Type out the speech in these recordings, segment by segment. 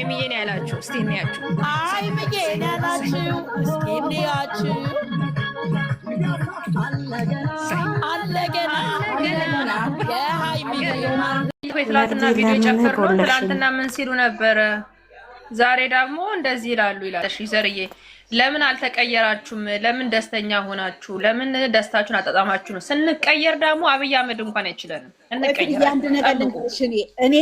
ሀይሚዬ ነው ያላችሁ። እስቲ እንያችሁ። ሀይሚዬ ነው ያላችሁ። እስኪ እንያችሁ። አለገና የሀይሚዬ ትላንትና ቪዲዮ የጨፈር ነው። ትላንትና ምን ሲሉ ነበረ? ዛሬ ደግሞ እንደዚህ ይላሉ ይላል። እሺ ዘርዬ ለምን አልተቀየራችሁም? ለምን ደስተኛ ሆናችሁ? ለምን ደስታችሁን አጣጣማችሁ ነው? ስንቀየር ደግሞ አብይ አህመድ እንኳን አይችለንም። እንቀየር። እኔ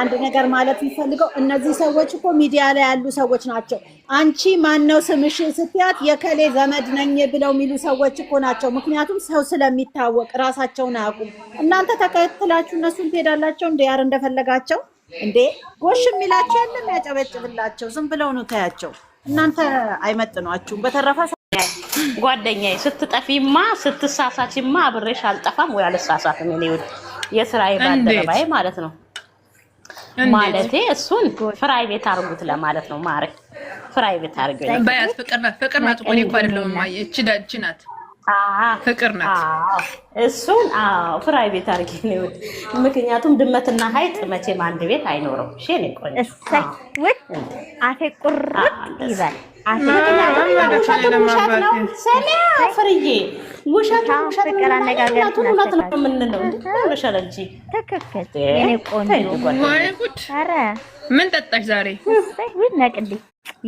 አንድ ነገር ማለት የሚፈልገው እነዚህ ሰዎች እኮ ሚዲያ ላይ ያሉ ሰዎች ናቸው። አንቺ ማነው ስምሽ ስትያት የከሌ ዘመድ ነኝ ብለው የሚሉ ሰዎች እኮ ናቸው። ምክንያቱም ሰው ስለሚታወቅ ራሳቸውን አያውቁም። እናንተ ተከትላችሁ እነሱን ትሄዳላቸው እንደ ያር እንደፈለጋቸው እንዴ ጎሽ የሚላቸው ያለም ያጨበጭብላቸው። ዝም ብለው ነው ታያቸው። እናንተ አይመጥኗችሁም። በተረፈ ጓደኛዬ ስትጠፊማ ስትሳሳችማ አብሬሽ አልጠፋም ወይ አልሳሳትም። እኔ ወድ የስራዬ ባልደረባዬ ማለት ነው። ማለቴ እሱን ፍራይ ቤት አርጉት ለማለት ነው። ማረ ፍራይ ቤት አርጉት ባያት ፍቅር ናት እኮ እኔ እኮ አይደለም ማየ እቺ ናት ፍቅር ናት። እሱን ፍራይ ቤት አርጊ ነው። ምክንያቱም ድመትና ሀይጥ መቼም አንድ ቤት አይኖርም። እሺ እኔ ቆይ እሰይ ወይ አፌ ቁርጥ ይበል። ሰሚያ ፍርዬ ውሸት ፍቅር አነጋገር ነው የምንለው እንጂ ትክክል። የኔ ቆንጆ ወይ ጉድ! ኧረ ምን ጠጣሽ ዛሬ? ወይ ነቅልኝ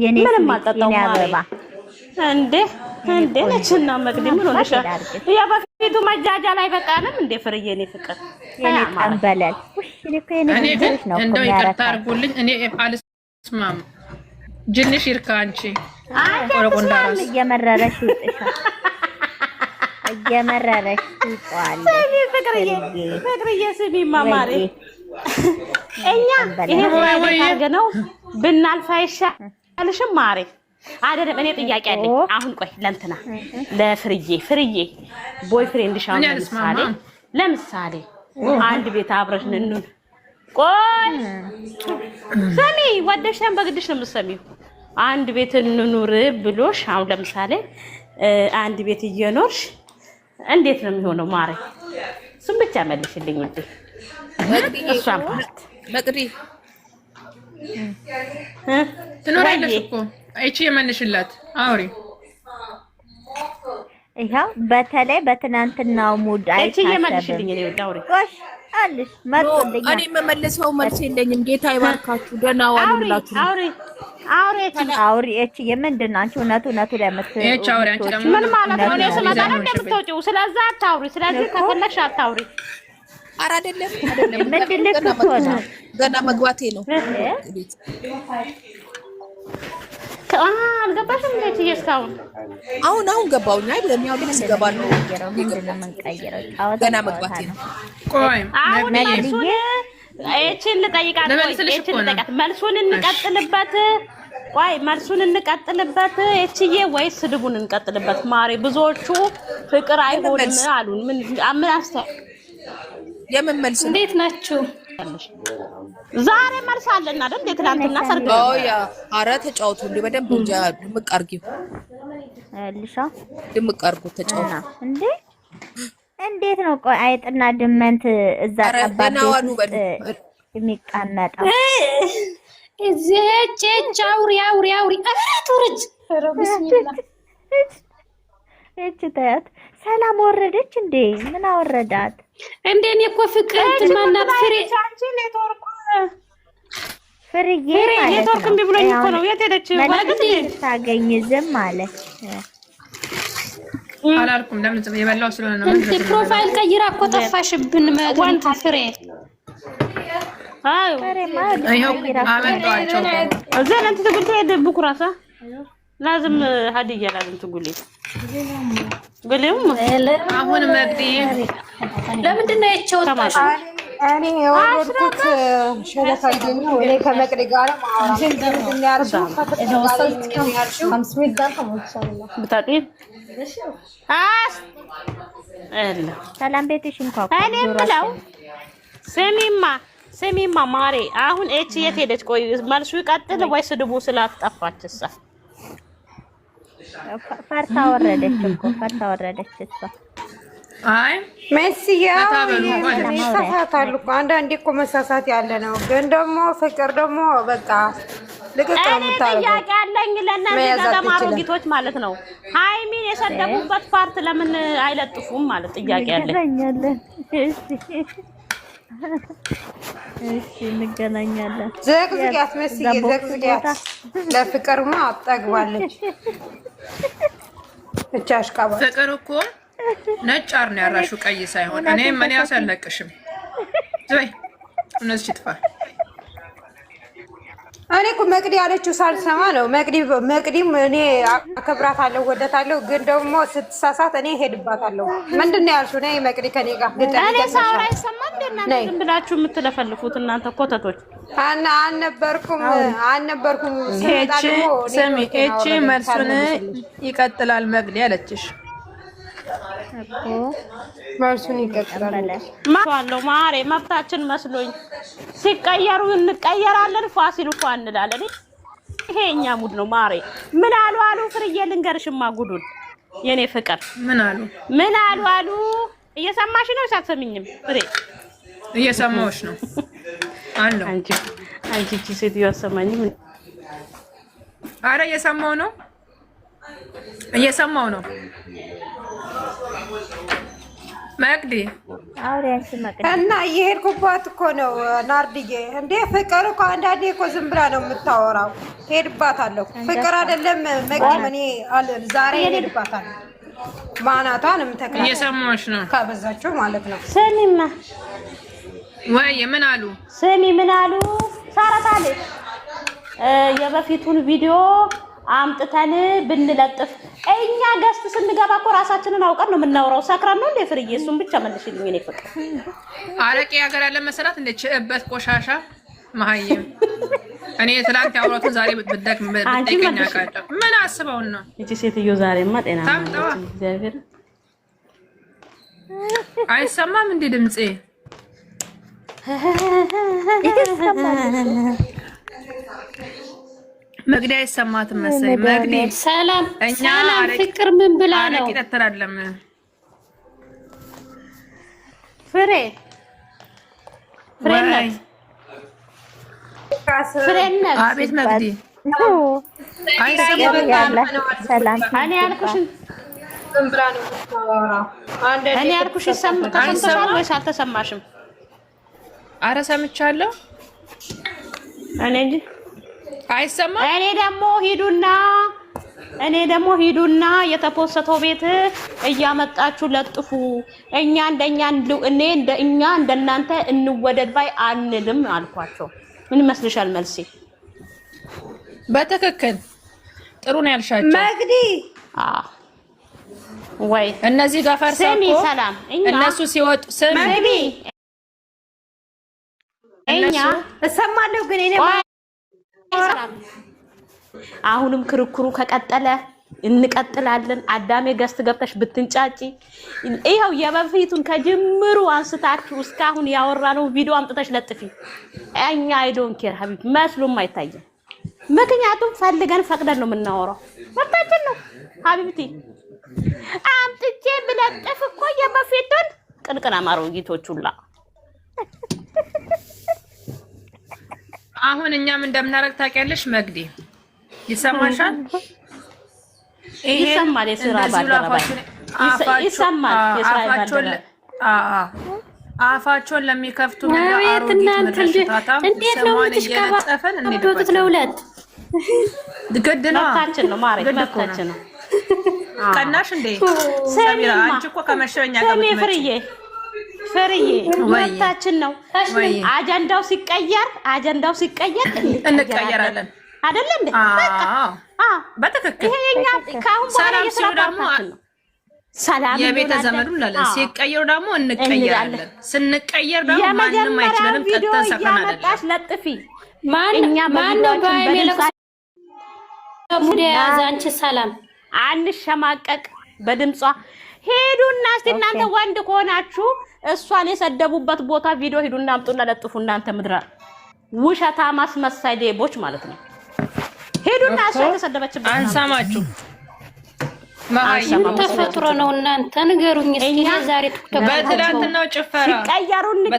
የኔ ምንም አልጠጣሁም አበባ እንዴ ነችና መቅዲ ምን ሆነሻል? ያ በፊቱ መጃጃ ላይ በቃንም እንዴ ፍርዬ እኔ ፍቅር የኔ ቀንበለል እኔ እኮ የኔ ልጅ ነው እኮ እንደው ይቅርታ አድርጉልኝ። እኔ አልስማም። ጅንሽ ይርካ አንቺ ቆረቆንዳራስ እየመረረሽ ይጥሻል እየመረረሽ ይጣል። ፍቅርዬ ስሚ ማማሬ እኛ ይሄ ታርገነው ብናልፋ አይሻልሽም ማሬ? አይደለም እኔ ጥያቄ አለኝ። አሁን ቆይ ለእንትና ለፍርዬ ቦይፍሬንድሽ አሁን ለምሳሌ አንድ ቤት አብረሽ እንኑን። ቆይ ሰሚ ወደሽን በግድሽ ነው የምትሰሚው። አንድ ቤት እንኑር ብሎሽ አሁን ለምሳሌ አንድ ቤት እየኖርሽ እንዴት ነው የሚሆነው ማሬ? እሱን ብቻ መልሽልኝ እንዴ እሷን ፓርት መቅዲ ትኖራለሽ እኮ አይቺ የመንሽላት አውሪ። ይሄው በተለይ በትናንትናው ሙድ አይቺ የመንሽልኝ ነው ዳውሪ ጎሽ አልሽ መጥልኝ። እኔ መመለሰው መልስ የለኝም። ጌታ ይባርካችሁ። ደህና ዋሉላችሁ። አውሪ እቺ የምንድን አንቺ እውነቱ ላይ እቺ አውሪ አንቺ ደግሞ ምን ማለት ነው? እኔ ስመጣ ነው እንደምትወጪው። ስለዛ አታውሪ። ስለዚህ ከፈለግሽ አታውሪ። ኧረ አይደለም ምንድን ልትሆነ ገና መግባቴ ነው። አልገባሽም እንዴ? እስካሁን አሁን ገባሁኝ። አይ ለሚያው ልጅ ይገባል ነው ምንድነው የምንቀይረው? ገና መግባቴ ነው። ቆይ አሁን መልሱን እቺን ልጠይቃት። መልሱን እንቀጥልበት። ቆይ መልሱን እንቀጥልበት እቺዬ ወይስ ስድቡን እንቀጥልበት? ማሬ ብዙዎቹ ፍቅር አይሆንም አሉን። ምን አስተያየት የምን መልስ? እንዴት ናችሁ? ዛሬ መልስ አለና አይደል? እንዴት ትናንትና ሰርግ ነው። ያ አረ ተጫውቱ እንዴ በደንብ እንጃ። ድምቅ አርጊው ልሻ ድምቅ አርጉ ተጫውቱ እንዴ። እንዴት ነው ቆይ አይጥና ድመንት እዛ ጠባብ የሚቀመጠው? እዚህች አውሪ አረቱርጅ ረብስሚላ እቺ ታያት ሰላም ወረደች እንዴ? ምን አወረዳት እንዴ? እኔ እኮ ፍቅር ማናት ፍሬ ፍርዬ ኔትወርክ እምቢ ብሎኝ እኮ ነው። የት ሄደች? ወለግት ታገኝ ዝም ማለት አላልኩም። ለምን የበላው ስለሆነ ነው። እንዴ ፕሮፋይል ቀይራ እኮ ጠፋሽብን። ወንታ ፍሬ አይ አይው አመጣቸው እዘን አንተ ትግልት የደቡ ኩራሳ لازم هديه لازم تقولي قوليهم አሁን መግዲ ለምንድን ነው የቸውታሽ? እኔ ወርቁት ሸለታይኝ ነው። እኔ ከመቅዲ ጋር ማውራት ምንድን ነው ያልሽው? ከተወሰነ 500 ዳር ከሞቻለሁ ብታቂን ሰላም ቤትሽ እንኳን እኔ የምለው ስሚማ ማሬ አሁን እቺ የት ሄደች? ቆይ መልሱ ይቀጥል ወይስ ስድቡ ስላጠፋችሳ? ፈርታ ወረደች እኮ ፈርታ ወረደች እሷ አይ ሜሲያ ይሳሳታሉ እኮ አንዳንዴ እኮ መሳሳት ያለ ነው። ግን ደግሞ ፍቅር ደግሞ በቃ ልቅቅ ነው የምታረገው። ጥያቄ አለኝ ለእናንተ ተማሩ ጊቶች ማለት ነው። ሃይሚን የሰደቡበት ፓርት ለምን አይለጥፉም ማለት ጥያቄ አለኝ። እሺ እንገናኛለን። ዘግዝጊያት ሜሲያ ዘግዝጊያት። ለፍቅርማ አጠግባለች። ብቻ አሽቃባ ፍቅር እኮ ነጭ አር ነው ያራሹ ቀይ ሳይሆን እኔ አሳለቅሽም ዘይ እነዚህ ይጥፋ። እኔ እኮ መቅዲ ያለችው ሳልሰማ ነው። መቅዲም እኔ አከብራታለሁ ወደታለሁ፣ ግን ደግሞ ስትሳሳት እኔ ሄድባታለሁ። ምንድን ነው ያልሽው? ነይ መቅዲ ከኔ ጋር እኔ ሳውራ ይሰማል እንዴ? እናንተ ዝም ብላችሁ የምትለፈልፉት እናንተ ኮተቶች። አልነበርኩም ስሚ እቺ መልሱን ይቀጥላል መቅዲ ያለችሽ እኮ መልሱን ይቀጥላል ማዋለው ማሬ መብታችን መስሎኝ ሲቀየሩ እንቀየራለን ፋሲሉ ፏ እንላለን። ይሄኛ ሙድ ነው ማሬ። ምን አሉ ፍርዬ ልንገርሽማ ጉዱን የኔ ፍቅር ምን አሉ እየሰማሽ ነው ሳትሰሚኝም? ፍሬ እየሰማሁሽ ነው አለው። አንቺ ሴትዮ አሰማኝም። አረ እየሰማሁ ነው መቅዲ አውሪያንስ መቅዲ እና እየሄድኩባት እኮ ነው ናርድዬ። እንዴ ፍቅር እኮ አንዳንዴ እኮ ዝም ብላ ነው የምታወራው። ሄድባታለሁ ፍቅር አይደለም መቅዲ እኔ ዛሬ ሄድባታለሁ። ማናቷን የምተክላት እየሰማሁሽ ነው ካበዛችሁ ማለት ነው። ስሚማ ወይ ምን አሉ ሳራታለ የበፊቱን ቪዲዮ አምጥተን ብንለጥፍ እኛ ገስት ስንገባ እኮ ራሳችንን አውቀን ነው የምናወራው። ሰክራን ነው እንደ ፍርዬ እሱን ብቻ መልሽልኝ። እኔ ፍቅር አረቄ ሀገር ያለ መሰራት እንደ ችበት ቆሻሻ መሀይም እኔ ትላንት ያወራሁት ዛሬ ብትደቀኛ ካለ ምን አስበውን ነው እቺ ሴትዮ ዛሬማ ጤና ነው እግዚአብሔር። አይሰማም እንዴ ድምጼ? መግዲ አይሰማትም መሰለኝ። መግዲ ሰላም ፍቅር ምን ብላ ነው ይቀጥላለም? ፍሬነት አቤት መግዲ ሰላም እኔ ያልኩሽ ተሰምቶሻል ወይስ አልተሰማሽም? አረ ሰምቻለሁ እኔ እንጂ አይሰማም። እኔ ደግሞ ሂዱና የተፖሰተው ቤት እያመጣችሁ ለጥፉ። እኛ እንደናንተ እንወደድ ባይ አንልም አልኳቸው። ምን ይመስልሻል መልሴ? በትክክል ጥሩ ነው ያልሻቸው መግዲ። ወይ እነዚህ ጋር ፈርሰው እኮ ሰላም እነሱ ሲወጡ መግዲ እኛ እሰማለሁ ግን እኔ አሁንም ክርክሩ ከቀጠለ እንቀጥላለን። አዳሜ ገስት ገብተሽ ብትንጫጪ ይሄው የበፊቱን ከጅምሩ አንስታችሁ እስካሁን ያወራነው ቪዲዮ አምጥተሽ ለጥፊ። እኛ አይ ዶንት ኬር ሀቢብ መስሎም አይታየም። ምክንያቱም ፈልገን ፈቅደን ነው የምናወራው። መብታችን ነው ሀቢብቲ። አምጥቼ ብለጥፍ እኮ የበፊቱን ቅንቅና ማሮጊቶቹላ አሁን እኛም እንደምናረግ ታውቂያለሽ መግዲ? ይሰማሻል? ይሰማል። የስራ ባልደረባ ይሰማል። የስራ ባልደረባ አፋቸውን ለሚከፍቱ አቤት እናንተ እንዴት ነው የምትሽቀባበሉት? ለሁለት ግድ ነው። መብታችን ነው ማሬ፣ መብታችን ነው። ቀናሽ እንዴ ሰሚራ? አንቺ እኮ ከመሸኛ ጋር ፍርዬ መብታችን ነው። አጀንዳው ሲቀየር እንቀየራለን አይደል እንዴ? በትክክል ይሄኛ ካሁን በኋላ የስራ ደግሞ ሰላም የቤተ ዘመዱን ላለን ሲቀየሩ ደግሞ እንቀየራለን። ስንቀየር ደግሞ ማንንም አይችልም። ያመጣሽ ለጥፊ ማን ነው ባይሜለክ ሙዲያ አንቺ ሰላም አንሸማቀቅ በድምጿ ሄዱና እስቲ እናንተ ወንድ ከሆናችሁ እሷን የሰደቡበት ቦታ ቪዲዮ ሄዱና አምጡና ለጥፉ። እናንተ ምድራ ውሸታ ማስመሳይ ዴቦች ማለት ነው። ሄዱና እሷ የተሰደበችበት አንሳማችሁ ተፈጥሮ ነው። እናንተ ንገሩኝ እስኪ ዛሬ በትላንትናው ጭፈራ ሲቀየሩልኝ